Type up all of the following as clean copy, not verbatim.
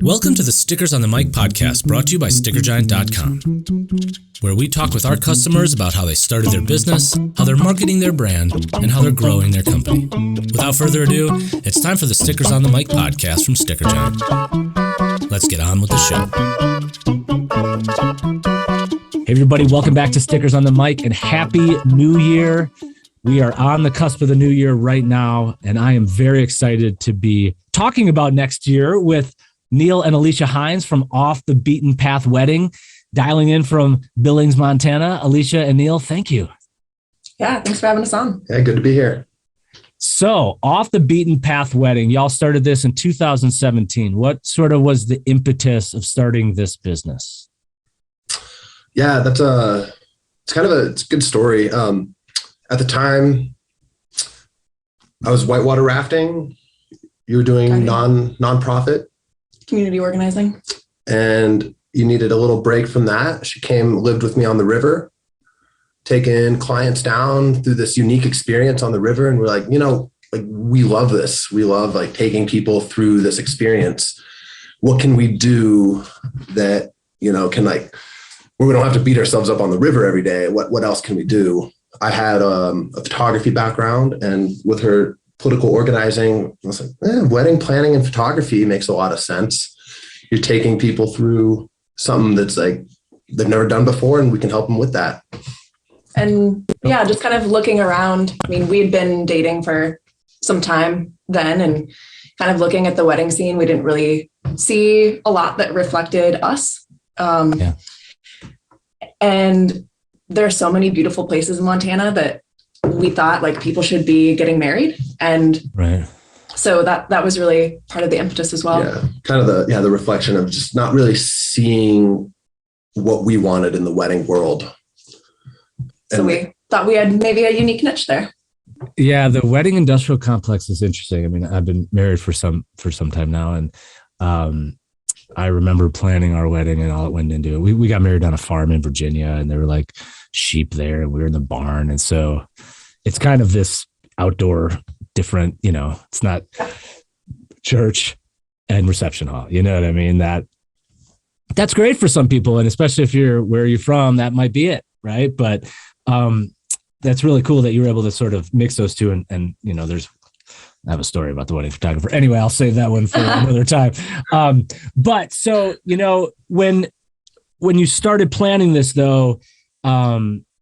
Welcome to the Stickers on the Mic podcast, brought to you by StickerGiant.com, where we talk with our customers about how they started their business, how they're marketing their brand, and how they're growing their company. Without further ado, it's time for the Stickers on the Mic podcast from Sticker Giant. Let's get on with the show. Hey everybody, welcome back to Stickers on the Mic and Happy New Year. We are on the cusp of the new year right now, and I am very excited to be talking about next year with Neal and Alicia Hines from Off the Beaten Path Wedding, dialing in from Billings, Montana. Alicia and Neal, thank you. Yeah, thanks for having us on. Yeah, good to be here. So, Off the Beaten Path Wedding, y'all started this in 2017. What sort of was the impetus of starting this business? Yeah, it's a good story. At the time, I was whitewater rafting. You were doing non-profit. Community organizing. And you needed a little break from that. She lived with me on the river, taking clients down through this unique experience on the river. And we're like, we love this. We love taking people through this experience. What can we do that, can where we don't have to beat ourselves up on the river every day? What else can we do? I had a photography background, and with her political organizing, I was like, wedding planning and photography makes a lot of sense. You're taking people through something that's they've never done before, and we can help them with that. And yeah, just kind of looking around. I mean, we had been dating for some time then, and kind of looking at the wedding scene, we didn't really see a lot that reflected us. And there are so many beautiful places in Montana that we thought people should be getting married. And so that was really part of the impetus as well. Yeah, kind of the reflection of just not really seeing what we wanted in the wedding world. So we thought we had maybe a unique niche there. Yeah, the wedding industrial complex is interesting. I mean, I've been married for some time now, and I remember planning our wedding and all that went into it. We got married on a farm in Virginia, and there were sheep there, and we were in the barn. And so it's kind of this outdoor different, it's not church and reception hall. You know what I mean? That's great for some people. And especially if where you're from, that might be it. Right. But that's really cool that you were able to sort of mix those two. And I have a story about the wedding photographer. Anyway, I'll save that one for another time. But so, when you started planning this though,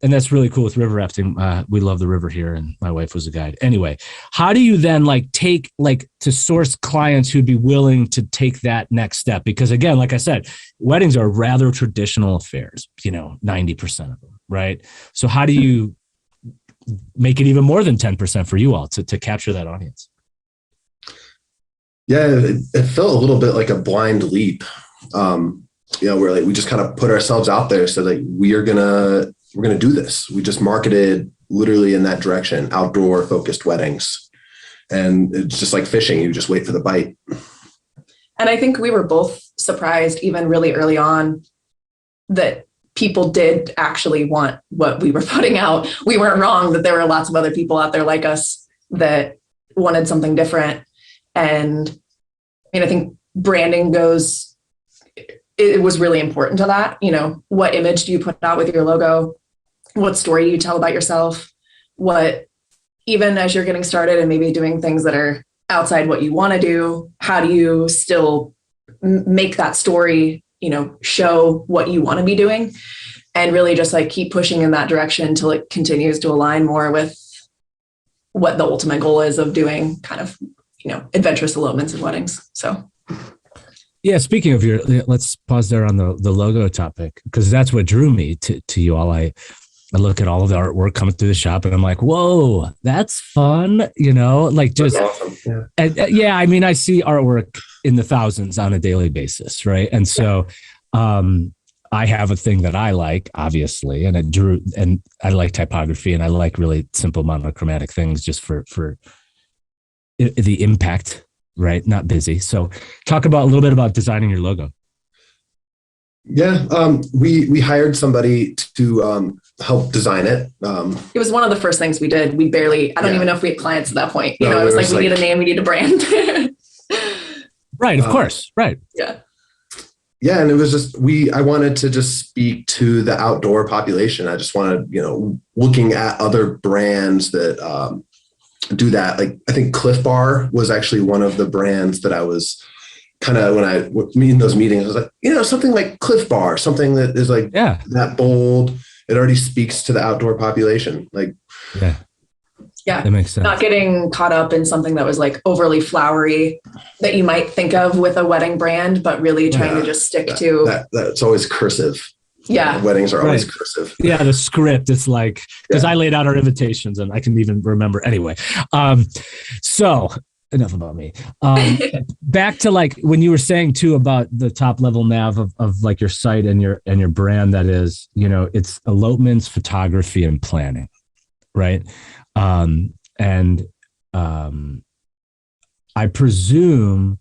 and that's really cool with river rafting. We love the river here, and my wife was a guide. Anyway, how do you then take to source clients who'd be willing to take that next step? Because again, like I said, weddings are rather traditional affairs, 90% of them, right? So how do you make it even more than 10% for you all to capture that audience? Yeah, it felt a little bit like a blind leap. Where we just kind of put ourselves out there, so we're gonna do this. We just marketed literally in that direction, outdoor focused weddings. And it's just like fishing. You just wait for the bite. And I think we were both surprised even really early on that people did actually want what we were putting out. We weren't wrong that there were lots of other people out there like us that wanted something different. And I think branding it was really important to that. What image do you put out with your logo? What story do you tell about yourself? Even as you're getting started and maybe doing things that are outside what you want to do, how do you still make that story, show what you want to be doing, and really just keep pushing in that direction until it continues to align more with what the ultimate goal is of doing kind of, adventurous elopements and weddings. So. Yeah, speaking of let's pause there on the logo topic, because that's what drew me to you all. I look at all of the artwork coming through the shop, and I'm like, whoa, that's fun. Just, awesome. Yeah. I see artwork in the thousands on a daily basis. Right. And so, I have a thing that I like, obviously, and I like typography, and I like really simple monochromatic things just for the impact, right? Not busy. So talk a little bit about designing your logo. Yeah. We hired somebody to help design it. It was one of the first things we did. I don't even know if we had clients at that point. It was we need a name, we need a brand. Right. Of course. Right. Yeah. yeah, and it was just I wanted to just speak to the outdoor population. I just wanted, looking at other brands that do that. Like I think Cliff Bar was actually one of the brands that I was kind of, when I meet in those meetings, I was like, something like Cliff Bar, something that is like that bold. It already speaks to the outdoor population. Like, yeah, that makes sense. Not getting caught up in something that was like overly flowery that you might think of with a wedding brand, but really trying to just stick to that's always cursive. Yeah. Weddings are always cursive. Yeah. The script, it's like, because I laid out our invitations and I can even remember anyway. So enough about me. Back to like when you were saying too about the top level nav of like your site and your brand, that is, it's elopements, photography, and planning. Right. I presume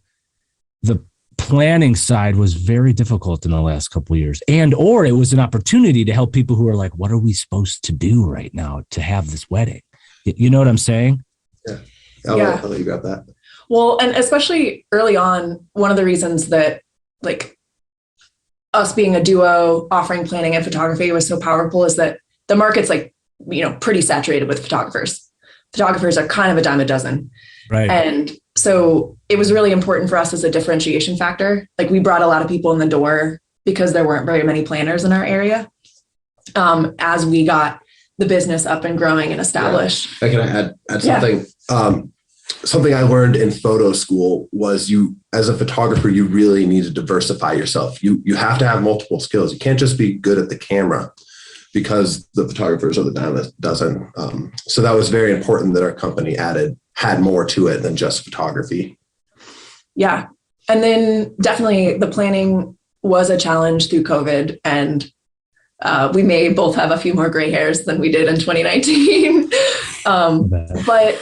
the planning side was very difficult in the last couple of years, or it was an opportunity to help people who are like, what are we supposed to do right now to have this wedding? You know what I'm saying? Yeah. I'll let you grab that. Well, and especially early on, one of the reasons that like us being a duo offering planning and photography was so powerful is that the market's like, pretty saturated with photographers. Photographers are kind of a dime a dozen. Right. And so it was really important for us as a differentiation factor. Like we brought a lot of people in the door because there weren't very many planners in our area. As we got the business up and growing and established. Yeah. Can I add something? Yeah. Something I learned in photo school was as a photographer, you really need to diversify yourself. You have to have multiple skills. You can't just be good at the camera, because the photographers are the dime a dozen. So that was very important that our company had more to it than just photography. Yeah. And then definitely the planning was a challenge through COVID, and we may both have a few more gray hairs than we did in 2019. But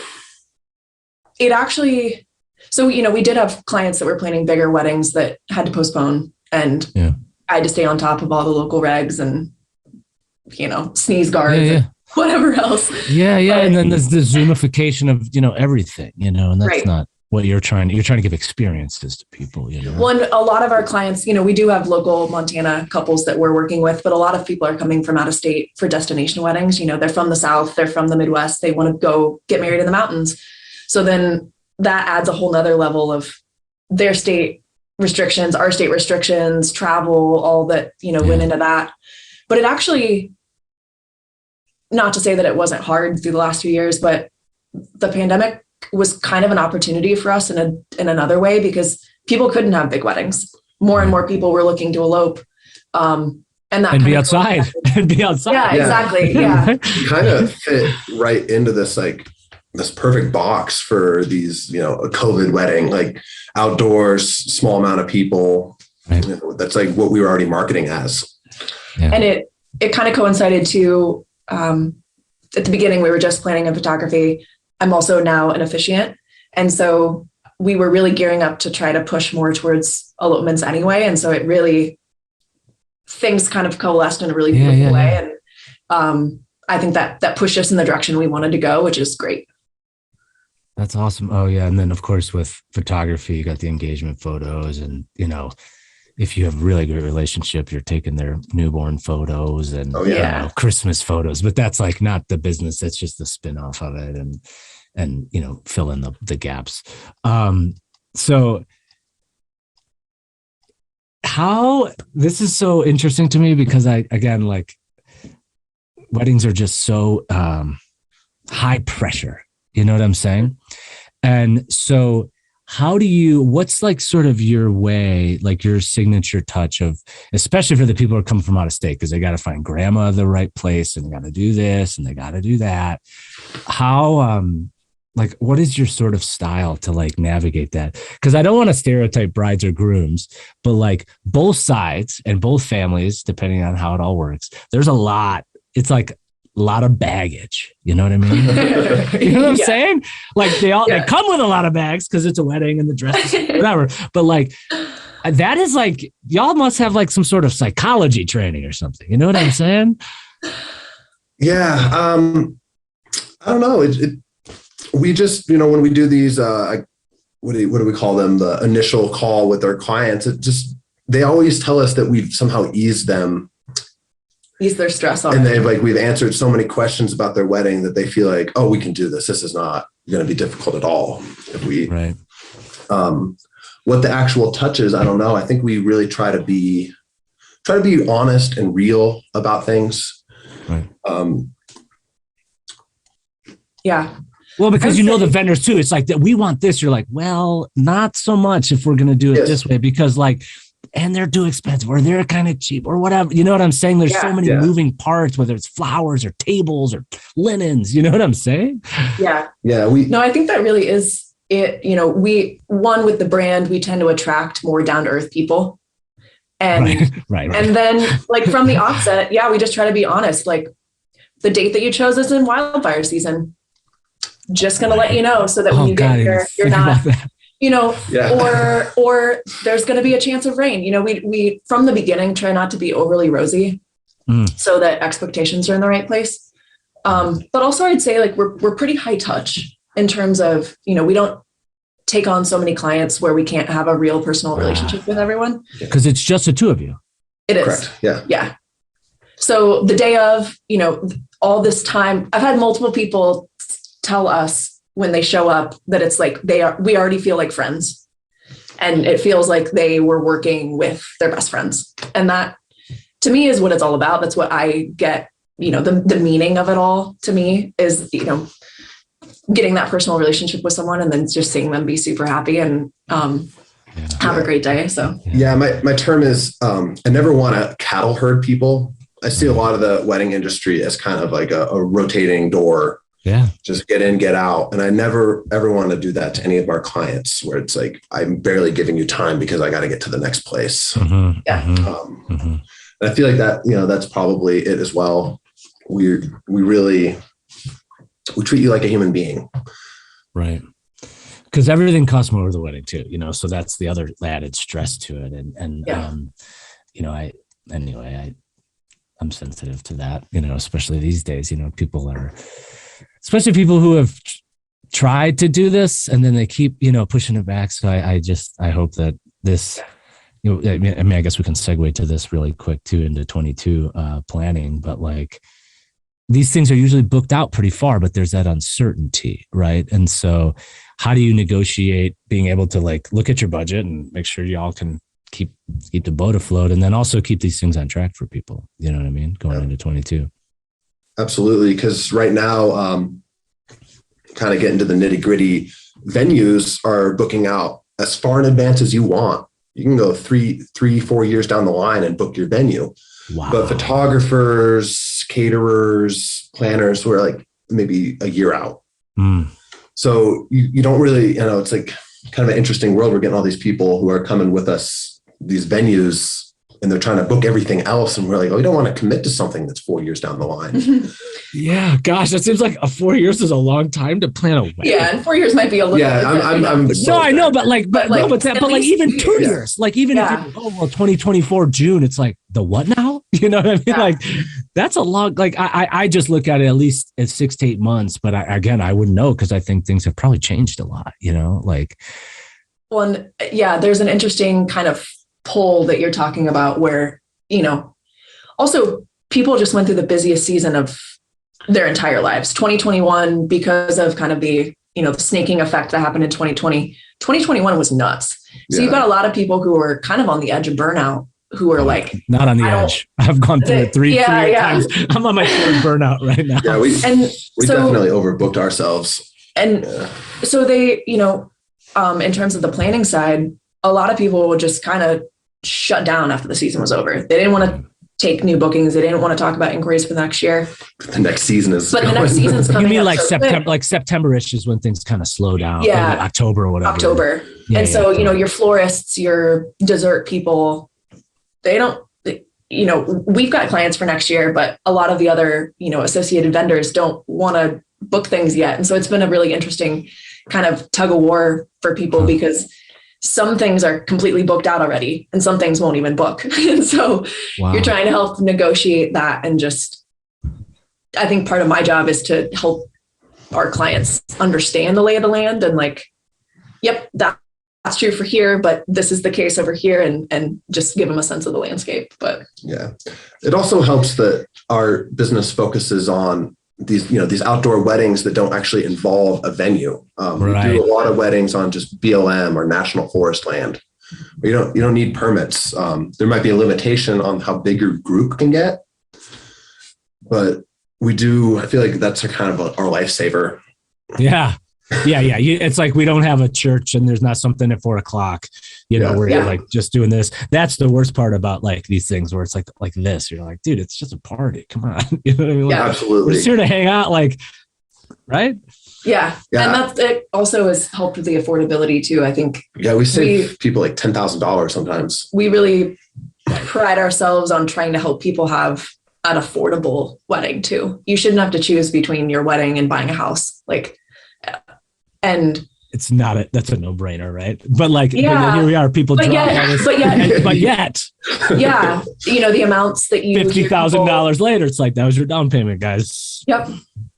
it actually, so, we did have clients that were planning bigger weddings that had to postpone, and I had to stay on top of all the local regs and sneeze guards and whatever else. Yeah. But, and then there's the Zoomification of, everything, and that's not what you're trying to give experiences to people, Well, and a lot of our clients, we do have local Montana couples that we're working with, but a lot of people are coming from out of state for destination weddings. They're from the South, they're from the Midwest. They want to go get married in the mountains. So then that adds a whole nother level of their state restrictions, our state restrictions, travel, all that, went into that. But it actually, not to say that it wasn't hard through the last few years, but the pandemic was kind of an opportunity for us in another way, because people couldn't have big weddings. More and more people were looking to elope. And be outside. And be outside. Yeah, exactly. Yeah. You kind of fit right into this, like this perfect box for these, a COVID wedding, like outdoors, small amount of people. Right. That's like what we were already marketing as. Yeah. And it kind of coincided to, at the beginning, we were just planning and photography. I'm also now an officiant. And so we were really gearing up to try to push more towards elopements anyway. And so it really, things kind of coalesced in a really beautiful way. And I think that pushed us in the direction we wanted to go, which is great. That's awesome. Oh yeah. And then of course with photography, you got the engagement photos, and, if you have really great relationship, you're taking their newborn photos and Christmas photos, but that's like not the business. That's just the spin-off of it, and fill in the gaps. So this is so interesting to me, because like weddings are just so high pressure. You know what I'm saying? And so what's like sort of your way, like your signature touch of, especially for the people who are coming from out of state, because they got to find grandma the right place, and they got to do this and they got to do that. How, like, what is your sort of style to like navigate that? Because I don't want to stereotype brides or grooms, but like both sides and both families, depending on how it all works, there's a lot. It's like a lot of baggage. You know what I mean? You know what I'm saying? Like they come with a lot of bags because it's a wedding and the dress, whatever. But like that is like, y'all must have like some sort of psychology training or something. You know what I'm saying? Yeah. I don't know. We just, when we do these, what do we call them? The initial call with our clients, they always tell us that we've somehow eased their stress on. And we've answered so many questions about their wedding that they feel like, oh, we can do this. This is not going to be difficult at all. If we, right. What the actual touch is, I don't know. I think we really try to be honest and real about things. Right. Yeah. Well, because the vendors too, it's like that we want this. You're like, well, not so much if we're going to do it this way, because and they're too expensive or they're kind of cheap or whatever. You know what I'm saying? There's so many moving parts, whether it's flowers or tables or linens. You know what I'm saying? Yeah. Yeah. I think that really is it. With the brand, we tend to attract more down to earth people. And, right. And then from the offset, we just try to be honest. The date that you chose is in wildfire season. Just going to let you know so that when you get here, you're not, or there's going to be a chance of rain. We from the beginning try not to be overly rosy so that expectations are in the right place. But also I'd say we're pretty high touch in terms of, we don't take on so many clients where we can't have a real personal relationship with everyone. Because it's just the two of you. It is. Correct. Yeah. Yeah. So the day of, all this time, I've had multiple people tell us when they show up that it's we already feel like friends, and it feels like they were working with their best friends. And that to me is what it's all about. That's what I get, the meaning of it all to me is, getting that personal relationship with someone and then just seeing them be super happy and have a great day. So my term is I never want to cattle herd people. I see a lot of the wedding industry as kind of like a rotating door. Yeah. Just get in, get out. And I never, ever want to do that to any of our clients where it's like, I'm barely giving you time because I got to get to the next place. Yeah. And I feel like that, that's probably it as well. We treat you like a human being. Right. Because everything costs more with the wedding too, so that's the other added stress to it. I'm sensitive to that, especially these days, especially people who have tried to do this and then they keep, pushing it back. So I hope that this, I guess we can segue to this really quick too into 22 planning, but these things are usually booked out pretty far, but there's that uncertainty, right? And so how do you negotiate being able to look at your budget and make sure y'all can keep the boat afloat and then also keep these things on track for people, you know what I mean? Going into 22. Absolutely. Because right now, kind of getting to the nitty gritty, venues are booking out as far in advance as you want. You can go 3-4 years down the line and book your venue. Wow. But photographers, caterers, planners were maybe a year out. So you don't really, it's kind of an interesting world. We're getting all these people who are coming with us, these venues, and they're trying to book everything else. And we're like, we don't want to commit to something that's 4 years down the line. Yeah. Gosh, that seems like 4 years is a long time to plan a wedding. Yeah. And 4 years might be a little. Yeah. I know, but even 2 years, even if 2024 June, it's the what now? You know what I mean? Yeah. That's a long, I just look at it at least at 6 to 8 months, but I wouldn't know. Cause I think things have probably changed a lot, Well, and there's an interesting kind of pull that you're talking about where, also people just went through the busiest season of their entire lives. 2021, because of kind of the, the snaking effect that happened in 2020, 2021 was nuts. So you've got a lot of people who are kind of on the edge of burnout who are not on the edge. I've gone through it three times. I'm on my third burnout right now. Yeah, we definitely overbooked ourselves. And so they, in terms of the planning side, a lot of people would just kind of shut down after the season was over. They didn't want to take new bookings. They didn't want to talk about inquiries for the next year. The next season is. But the next season's coming. You mean September, September-ish is when things kind of slow down. Yeah, October or whatever. October. And so your florists, your dessert people, they don't. We've got clients for next year, but a lot of the other associated vendors don't want to book things yet. And so it's been a really interesting kind of tug of war for people because some things are completely booked out already and some things won't even book. And so you're trying to help negotiate that. And just, I think part of my job is to help our clients understand the lay of the land and that's true for here, but this is the case over here, and just give them a sense of the landscape. But yeah, it also helps that our business focuses on these outdoor weddings that don't actually involve a venue. We do a lot of weddings on just BLM or national forest land. You don't need permits. There might be a limitation on how big your group can get, but I feel like that's kind of our lifesaver. Yeah. It's like we don't have a church and there's not something at 4:00, where you're like just doing this. That's the worst part about like these things where it's like this. You're like, dude, it's just a party. Come on. You know what I mean? Like, Absolutely. We're just here to hang out, right? Yeah. And it also has helped with the affordability too, I think. Yeah, we save people like $10,000 sometimes. We really pride ourselves on trying to help people have an affordable wedding too. You shouldn't have to choose between your wedding and buying a house. And it's that's a no-brainer, right? But but here we are, people drop all this, but yet, yeah, the amounts that you $50,000 later, it's like that was your down payment, guys. Yep,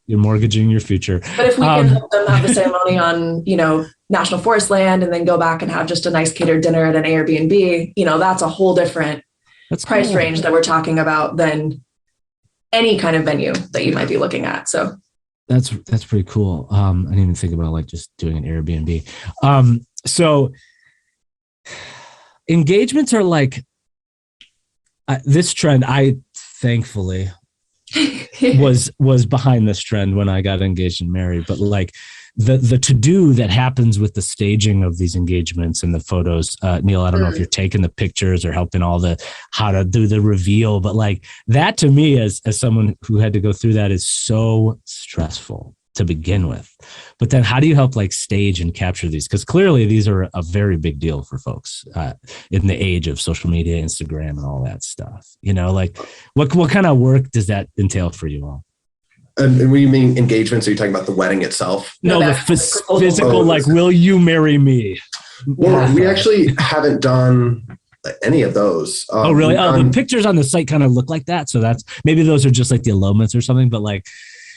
you're mortgaging your future. But if we can help them have the ceremony on national forest land, and then go back and have just a nice catered dinner at an Airbnb, that's a whole different price range that we're talking about than any kind of venue that you might be looking at. So. That's pretty cool. I didn't even think about just doing an Airbnb. So engagements are this trend. I thankfully was behind this trend when I got engaged and married, but the to-do that happens with the staging of these engagements and the photos, Neal, I don't know if you're taking the pictures or helping how to do the reveal, but that to me as someone who had to go through that is so stressful to begin with. But then how do you help stage and capture these? Because clearly these are a very big deal for folks in the age of social media, Instagram, and all that stuff. What kind of work does that entail for you all? And when you mean engagements, are you talking about the wedding itself? No, the physical, will you marry me? Well, we actually haven't done any of those. Oh, really? The pictures on the site kind of look like that. So maybe those are just the elopements or something, but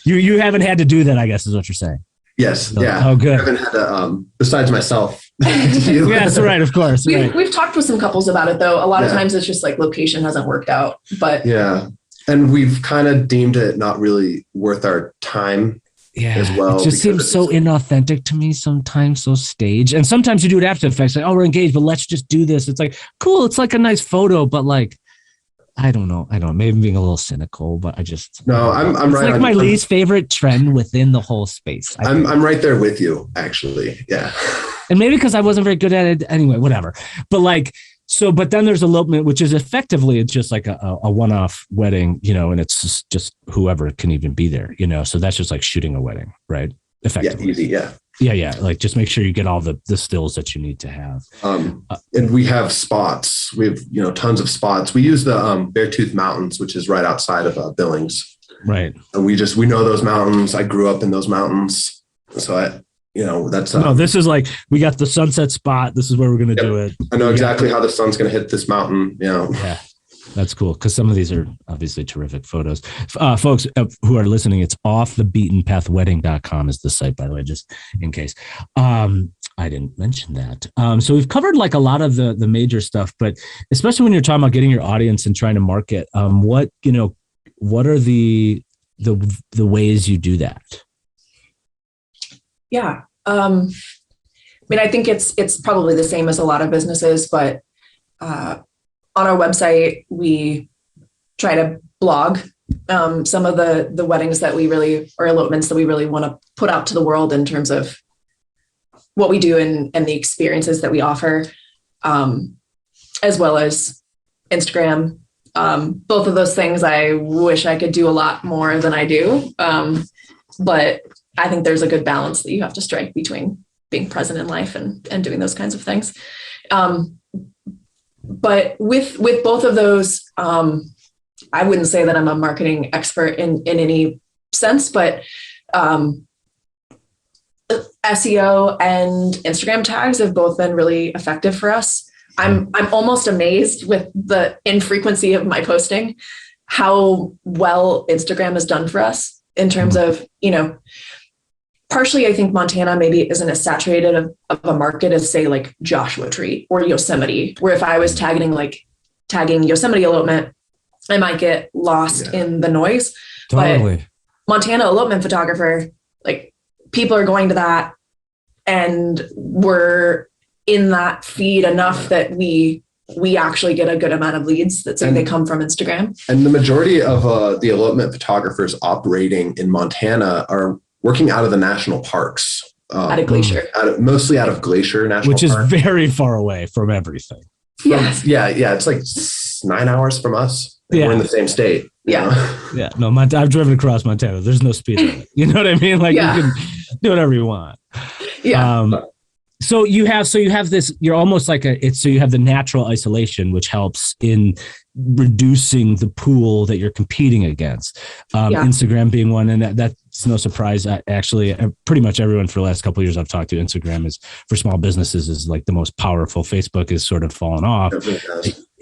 you haven't had to do that, I guess is what you're saying. Yes. So, yeah. Oh, good. I haven't had to, besides myself. Yes, right. Of course. We've talked with some couples about it though. A lot of times it's just location hasn't worked out, but yeah. And we've kind of deemed it not really worth our time as well. It just seems so inauthentic to me sometimes, so staged. And sometimes you do it after the fact, we're engaged, but let's just do this. It's cool. It's a nice photo, but I don't know. Maybe I'm being a little cynical, but I'm right. It's my least favorite trend within the whole space. I'm right there with you, actually. Yeah. And maybe because I wasn't very good at it anyway, whatever. But but then there's elopement, which is effectively, it's just a one-off wedding, and it's just whoever can even be there, so that's just shooting a wedding, right? Effectively. Yeah, easy, yeah. Yeah. Just make sure you get all the stills that you need to have. And we have spots. We have, tons of spots. We use the Beartooth Mountains, which is right outside of Billings. Right. And we know those mountains. I grew up in those mountains. So that's no, this is we got the sunset spot. This is where we're going to do it. I know exactly how the sun's going to hit this mountain. Yeah, that's cool. Because some of these are obviously terrific photos. Folks who are listening, it's offthebeatenpathwedding.com is the site, by the way, just in case. I didn't mention that. So we've covered a lot of the major stuff, but especially when you're talking about getting your audience and trying to market, what are the ways you do that? Yeah. I think it's probably the same as a lot of businesses, but on our website, we try to blog some of the weddings that or elopements that we really want to put out to the world in terms of what we do and the experiences that we offer, as well as Instagram. Both of those things I wish I could do a lot more than I do. But I think there's a good balance that you have to strike between being present in life and doing those kinds of things. But with both of those, I wouldn't say that I'm a marketing expert in any sense, but SEO and Instagram tags have both been really effective for us. I'm almost amazed with the infrequency of my posting, how well Instagram has done for us in terms of, partially, I think Montana maybe isn't as saturated of a market as say like Joshua Tree or Yosemite, where if I was tagging Yosemite elopement, I might get lost in the noise. Totally. But Montana elopement photographer, like people are going to that, and we're in that feed enough that we actually get a good amount of leads that say they come from Instagram. And the majority of the elopement photographers operating in Montana are working out of the national parks. At a Glacier. Mostly out of Glacier National Which Park. is very far away from everything. Yeah. It's like 9 hours from us. We're in the same state. Yeah. No, I've driven across Montana. There's no speed limit. You know what I mean? Like you can do whatever you want. Yeah. So you have this, you're almost like so you have the natural isolation, which helps in reducing the pool that you're competing against. Instagram being one. And that's no surprise. Actually, pretty much everyone for the last couple of years I've talked to, Instagram is for small businesses is like the most powerful. Facebook is sort of fallen off.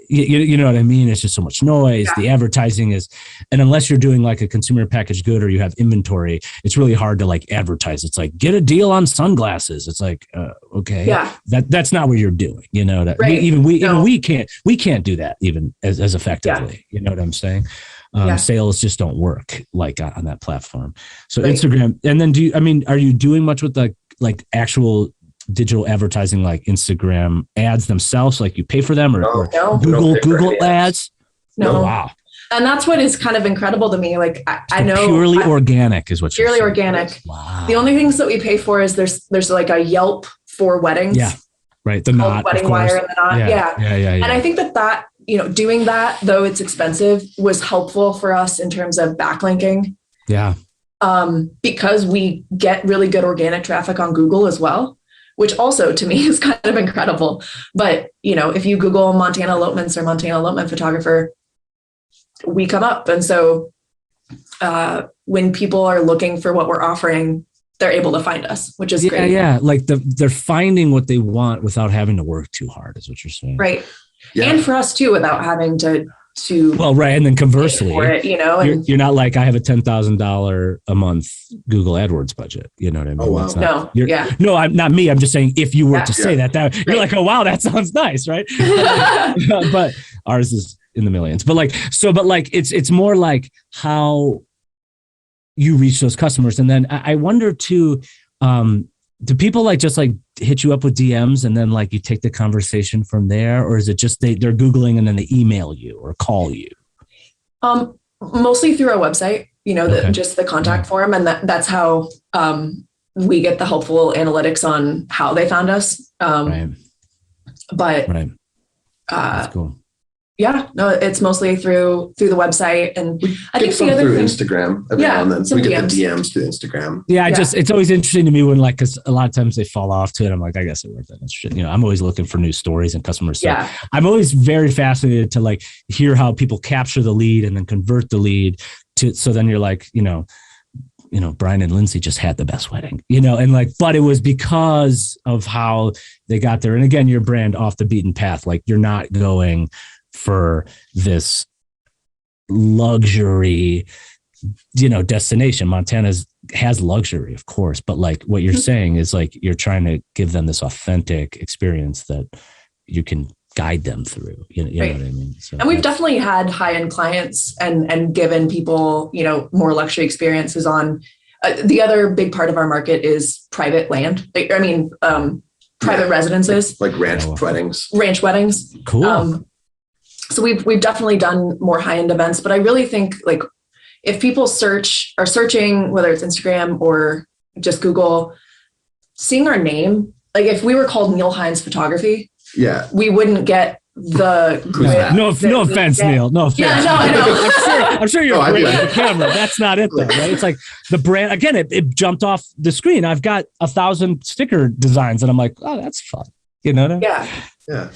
You know what I mean? It's just so much noise. The advertising is, and unless you're doing like a consumer packaged good or you have inventory, it's really hard to like advertise. It's like, get a deal on sunglasses. It's like, okay, that's not what you're doing. You know, that we can't do that even as effectively. You know what I'm saying? Sales just don't work like on that platform. So Instagram, and then are you doing much with the like actual digital advertising, like Instagram ads themselves, like you pay for them or Google ads? No. Oh, wow. And that's what is kind of incredible to me. Like I know purely organic is what you're saying. Purely organic. Wow. The only things that we pay for is there's like a Yelp for weddings. Yeah. Right. The knot, wedding wire and the knot. Yeah. And I think that, doing that, though it's expensive, was helpful for us in terms of backlinking. Yeah. Because we get really good organic traffic on Google as well, which also to me is kind of incredible. But, if you Google Montana elopements or Montana elopement photographer, we come up. And so when people are looking for what we're offering, they're able to find us, which is great. Yeah. Like they're finding what they want without having to work too hard is what you're saying. Right. Yeah. And for us too, without having to well, right. And then conversely, for it, you're not like, I have a $10,000 a month Google AdWords budget. You know what I mean? Oh, wow. No, I'm not me. I'm just saying, if you were to say that you're like, oh, wow, that sounds nice. Right. But ours is in the millions, but it's more like how you reach those customers. And then I wonder too, do people like just like hit you up with DMs and then like you take the conversation from there? Or is it just they're Googling and then they email you or call you? Mostly through our website, just the contact form. And that's how we get the helpful analytics on how they found us. But that's cool. Yeah, no, it's mostly through the website. And I think the other through thing, Instagram. Every now and then we get the DMs through Instagram. Yeah, it's always interesting to me when because a lot of times they fall off to it. I'm like, I guess it worth it. I'm always looking for new stories and customers. So I'm always very fascinated to like hear how people capture the lead and then convert the lead to. So then you're like, Brian and Lindsay just had the best wedding, but it was because of how they got there. And again, your brand off the beaten path, like you're not going for this luxury, destination. Montana has luxury, of course, but like what you're saying is like, you're trying to give them this authentic experience that you can guide them through, you know what I mean? So, and we've definitely had high-end clients and given people, more luxury experiences on the other big part of our market is private land. Private residences, like ranch weddings. Cool. So we've definitely done more high-end events, but I really think like if people are searching, whether it's Instagram or just Google, seeing our name, like if we were called Neal Hines Photography, we wouldn't get the no offense, Neal. No offense. Yeah, no, I know. I'm sure you're great with the camera. That's not it though, right? It's like the brand again, it jumped off the screen. I've got 1,000 sticker designs and I'm like, oh, that's fun. You know what I mean? Yeah.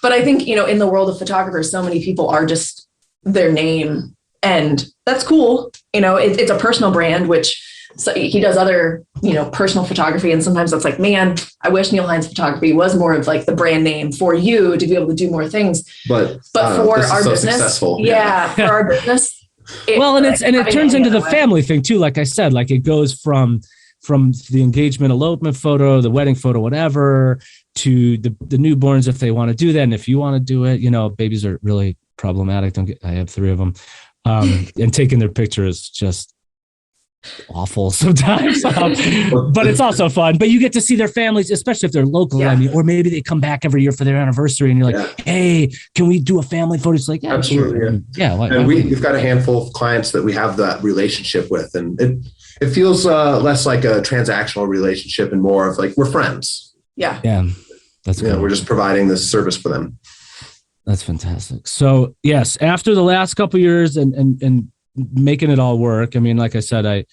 But I think, in the world of photographers, so many people are just their name, and that's cool. It's a personal brand, which he does other, personal photography. And sometimes that's like, man, I wish Neal Hines Photography was more of like the brand name for you to be able to do more things. But for our business, for our business. It turns into the family thing too. Like I said, like it goes from from the engagement elopement photo, the wedding photo, whatever, to the newborns if they want to do that. And if you want to do it, babies are really problematic. I have 3 of them. And taking their picture is just awful sometimes, but it's also fun. But you get to see their families, especially if they're local. Yeah. I mean, or maybe they come back every year for their anniversary, and you're like, "Hey, can we do a family photo?" It's like, "Yeah, absolutely, sure." yeah. And we've got a handful of clients that we have that relationship with, and it feels less like a transactional relationship and more of like we're friends. Yeah, that's cool. We're just providing this service for them. That's fantastic. So yes, after the last couple of years and making it all work. I mean, like I said, I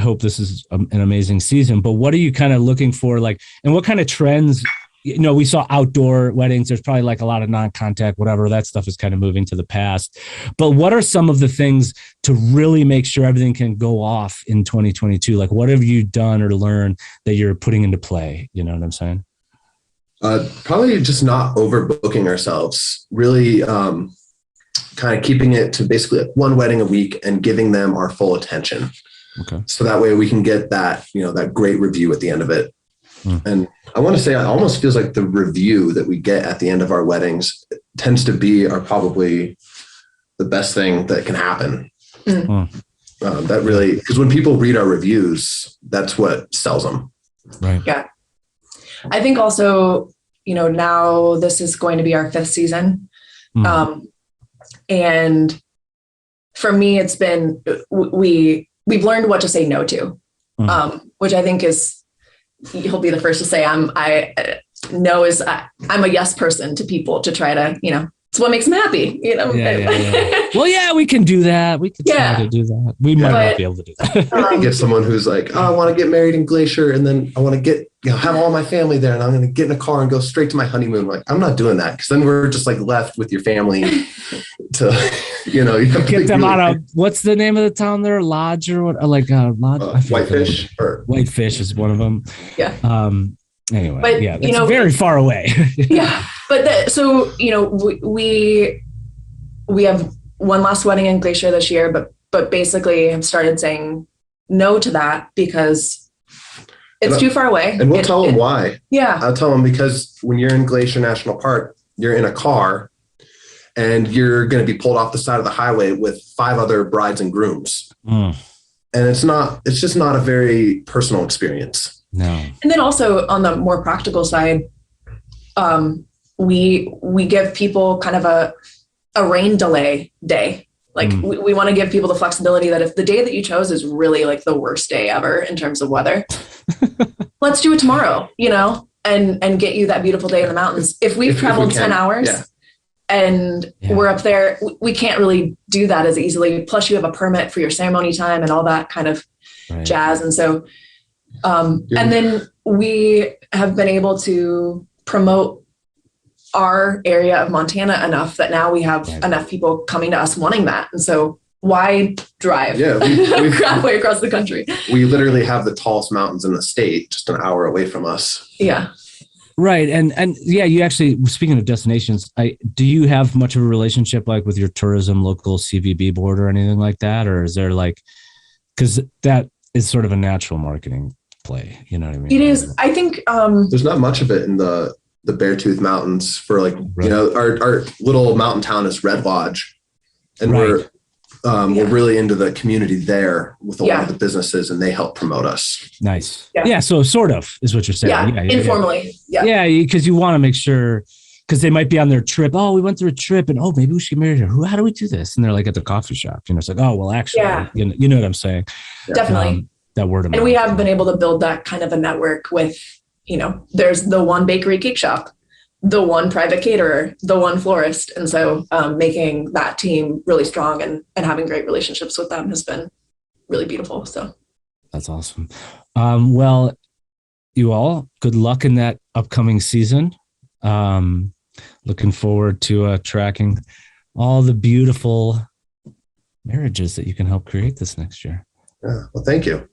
hope this is an amazing season, but what are you kind of looking for? Like, and what kind of trends, we saw outdoor weddings. There's probably like a lot of non-contact, whatever, that stuff is kind of moving to the past, but what are some of the things to really make sure everything can go off in 2022? Like, what have you done or learned that you're putting into play? You know what I'm saying? Probably just not overbooking ourselves, really, kind of keeping it to basically like 1 wedding a week and giving them our full attention. Okay. So that way we can get that, that great review at the end of it. And I want to say, it almost feels like the review that we get at the end of our weddings tends to be probably the best thing that can happen. That really, because when people read our reviews, that's what sells them. Right. Yeah. I think also, now this is going to be our 5th season. And for me, it's been, we've learned what to say no to, which I think you'll be the first to say I'm a yes person to people to try to, it's what makes them happy, Yeah. Well, yeah, we can do that. We can try to do that. We might not be able to do that. Get someone who's like, I want to get married in Glacier, and then I want to get, have all my family there, and I'm going to get in a car and go straight to my honeymoon. Like, I'm not doing that, because then we're just like left with your family to, you have to get them out of, what's the name of the town there? Lodge or what? Like Lodge? Whitefish. Whitefish is one of them. Yeah. Anyway, but, it's very far away. Yeah. But we have one last wedding in Glacier this year, but basically have started saying no to that because it's too far away. And we'll tell them why. Yeah. I'll tell them, because when you're in Glacier National Park, you're in a car and you're going to be pulled off the side of the highway with 5 other brides and grooms. And it's just not a very personal experience. No. And then also on the more practical side, we give people kind of a rain delay day. Like we want to give people the flexibility that if the day that you chose is really like the worst day ever in terms of weather, let's do it tomorrow, and get you that beautiful day in the mountains. If we've traveled 10 hours and we're up there, we can't really do that as easily. Plus you have a permit for your ceremony time and all that kind of jazz. And so, and then we have been able to promote our area of Montana enough that now we have enough people coming to us wanting that. And so why drive halfway across the country? We literally have the tallest mountains in the state, just an hour away from us. Yeah. Right. And yeah, you actually, speaking of destinations, do you have much of a relationship like with your tourism local CVB board or anything like that? Or is there because that is sort of a natural marketing play, you know what I mean? It is. I think there's not much of it in the Beartooth Mountains for our little mountain town is Red Lodge, and we're really into the community there with a lot of the businesses, and they help promote us. Nice. Yeah. So sort of is what you're saying. Yeah. Informally. Yeah. Because you want to make sure, because they might be on their trip. Oh, we went through a trip and maybe we should get married here. How do we do this? And they're like at the coffee shop, it's like, oh, well, actually, you know what I'm saying? Definitely. That word of mouth. And we have been able to build that kind of a network with, there's the one bakery cake shop, the one private caterer, the one florist. And so making that team really strong and having great relationships with them has been really beautiful. So that's awesome. Well, you all, good luck in that upcoming season. Looking forward to tracking all the beautiful marriages that you can help create this next year. Yeah, well, thank you.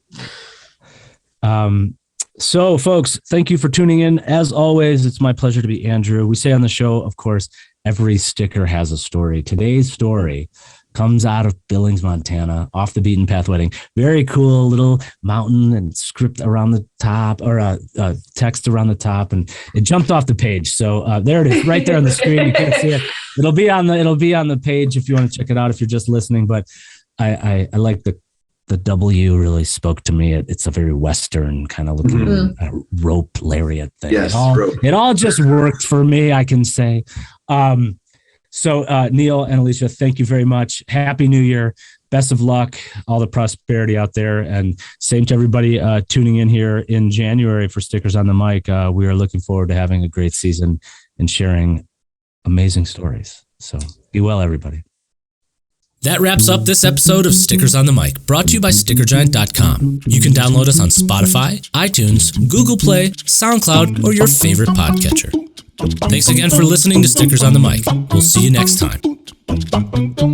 So, folks, thank you for tuning in. As always, it's my pleasure to be Andrew. We say on the show, of course, every sticker has a story. Today's story comes out of Billings, Montana, off the beaten path wedding. Very cool little mountain and script around the top, or text around the top, and it jumped off the page. So there it is, right there on the screen. You can't see it. It'll be on the page if you want to check it out if you're just listening. But I like the W really spoke to me. It's a very Western kind of looking rope lariat thing. Yes, it all just worked for me, I can say. So Neal and Alicia, thank you very much. Happy New Year. Best of luck, all the prosperity out there. And same to everybody tuning in here in January for Stickers on the Mic. We are looking forward to having a great season and sharing amazing stories. So be well, everybody. That wraps up this episode of Stickers on the Mic, brought to you by StickerGiant.com. You can download us on Spotify, iTunes, Google Play, SoundCloud, or your favorite podcatcher. Thanks again for listening to Stickers on the Mic. We'll see you next time.